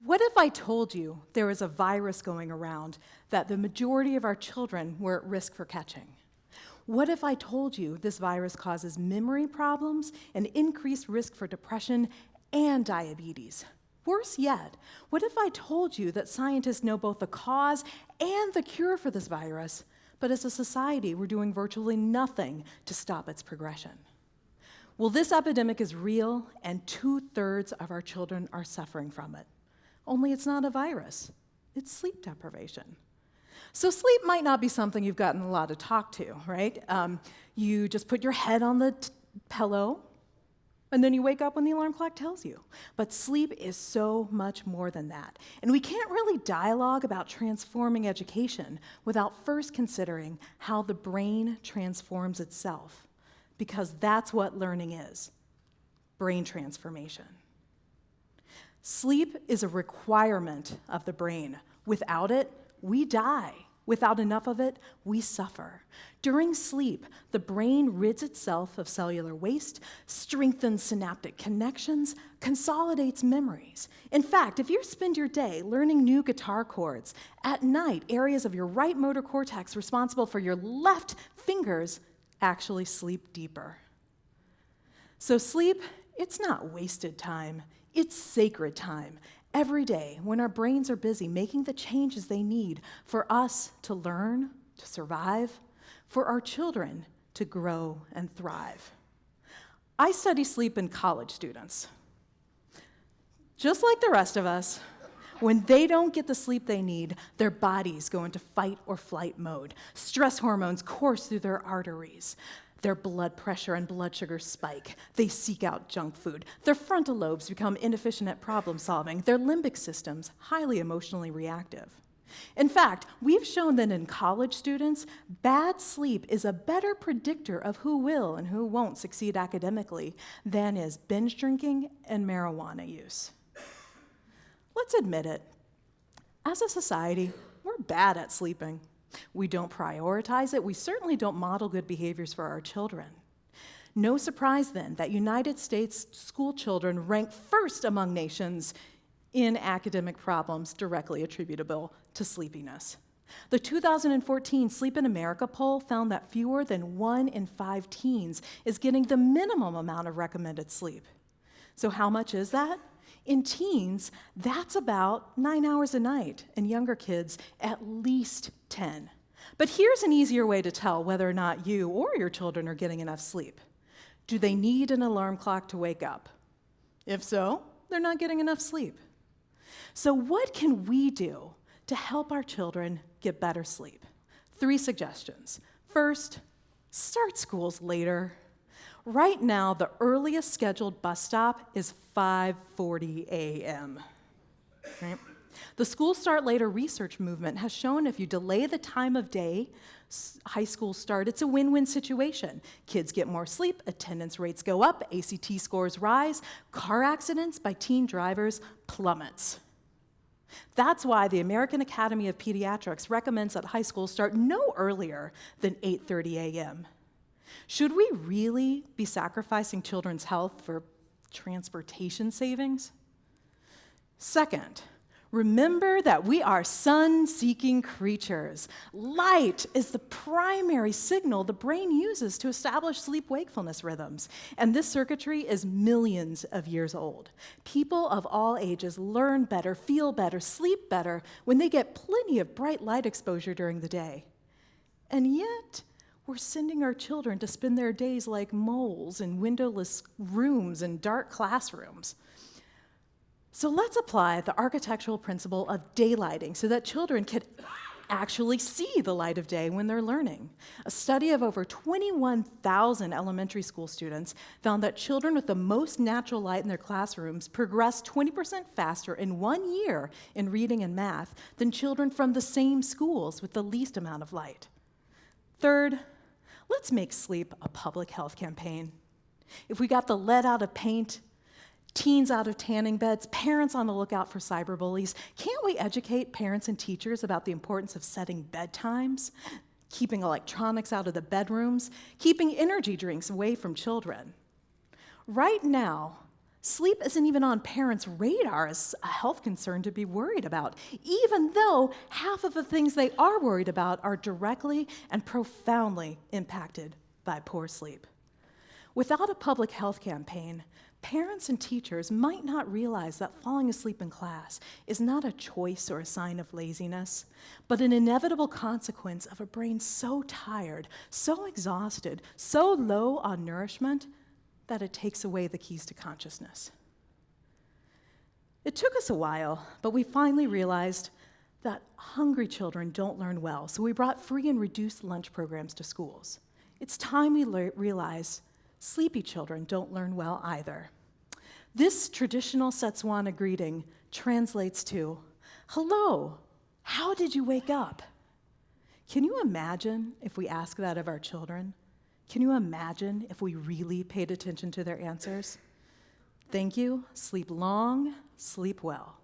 What if I told you there was a virus going around that the majority of our children were at risk for catching? What if I told you this virus causes memory problems and increased risk for depression and diabetes? Worse yet, what if I told you that scientists know both the cause and the cure for this virus, but as a society we're doing virtually nothing to stop its progression? Well, this epidemic is real, and 2/3 of our children are suffering from it. Only it's not a virus, it's sleep deprivation. So sleep might not be something you've gotten a lot of talk to, right? You just put your head on the pillow, and then you wake up when the alarm clock tells you. But sleep is so much more than that. And we can't really dialogue about transforming education without first considering how the brain transforms itself, because that's what learning is, brain transformation. Sleep is a requirement of the brain. Without it, we die. Without enough of it, we suffer. During sleep, the brain rids itself of cellular waste, strengthens synaptic connections, consolidates memories. In fact, if you spend your day learning new guitar chords, at night, areas of your right motor cortex responsible for your left fingers actually sleep deeper. So sleep, it's not wasted time, it's sacred time. Every day, when our brains are busy making the changes they need for us to learn, to survive, for our children to grow and thrive. I study sleep in college students. Just like the rest of us, when they don't get the sleep they need, their bodies go into fight or flight mode. Stress hormones course through their arteries. Their blood pressure and blood sugar spike. They seek out junk food. Their frontal lobes become inefficient at problem solving. Their limbic systems highly emotionally reactive. In fact, we've shown that in college students, bad sleep is a better predictor of who will and who won't succeed academically than is binge drinking and marijuana use. Let's admit it. As a society, we're bad at sleeping. We don't prioritize it. We certainly don't model good behaviors for our children. No surprise then that United States school children rank first among nations in academic problems directly attributable to sleepiness. The 2014 Sleep in America poll found that fewer than 1 in 5 teens is getting the minimum amount of recommended sleep. So how much is that? In teens, that's about 9 hours a night, and younger kids, at least 10. But here's an easier way to tell whether or not you or your children are getting enough sleep. Do they need an alarm clock to wake up? If so, they're not getting enough sleep. So what can we do to help our children get better sleep? 3 suggestions. First, start schools later. Right now, the earliest scheduled bus stop is 5:40 a.m. Right? The School Start Later research movement has shown if you delay the time of day high school start, it's a win-win situation. Kids get more sleep, attendance rates go up, ACT scores rise, car accidents by teen drivers plummets. That's why the American Academy of Pediatrics recommends that high schools start no earlier than 8:30 a.m. Should we really be sacrificing children's health for transportation savings? Second, remember that we are sun-seeking creatures. Light is the primary signal the brain uses to establish sleep-wakefulness rhythms, and this circuitry is millions of years old. People of all ages learn better, feel better, sleep better when they get plenty of bright light exposure during the day. And yet, we're sending our children to spend their days like moles in windowless rooms and dark classrooms. So let's apply the architectural principle of daylighting so that children can actually see the light of day when they're learning. A study of over 21,000 elementary school students found that children with the most natural light in their classrooms progressed 20% faster in 1 year in reading and math than children from the same schools with the least amount of light. Third, let's make sleep a public health campaign. If we got the lead out of paint, teens out of tanning beds, parents on the lookout for cyberbullies, can't we educate parents and teachers about the importance of setting bedtimes, keeping electronics out of the bedrooms, keeping energy drinks away from children? Right now, Sleep isn't even on parents' radar as a health concern to be worried about, even though half of the things they are worried about are directly and profoundly impacted by poor sleep. Without a public health campaign, parents and teachers might not realize that falling asleep in class is not a choice or a sign of laziness, but an inevitable consequence of a brain so tired, so exhausted, so low on nourishment that it takes away the keys to consciousness. It took us a while, but we finally realized that hungry children don't learn well, so we brought free and reduced lunch programs to schools. It's time we realize sleepy children don't learn well either. This traditional Setswana greeting translates to, "Hello, how did you wake up?" Can you imagine if we ask that of our children? Can you imagine if we really paid attention to their answers? Thank you. Sleep long, sleep well.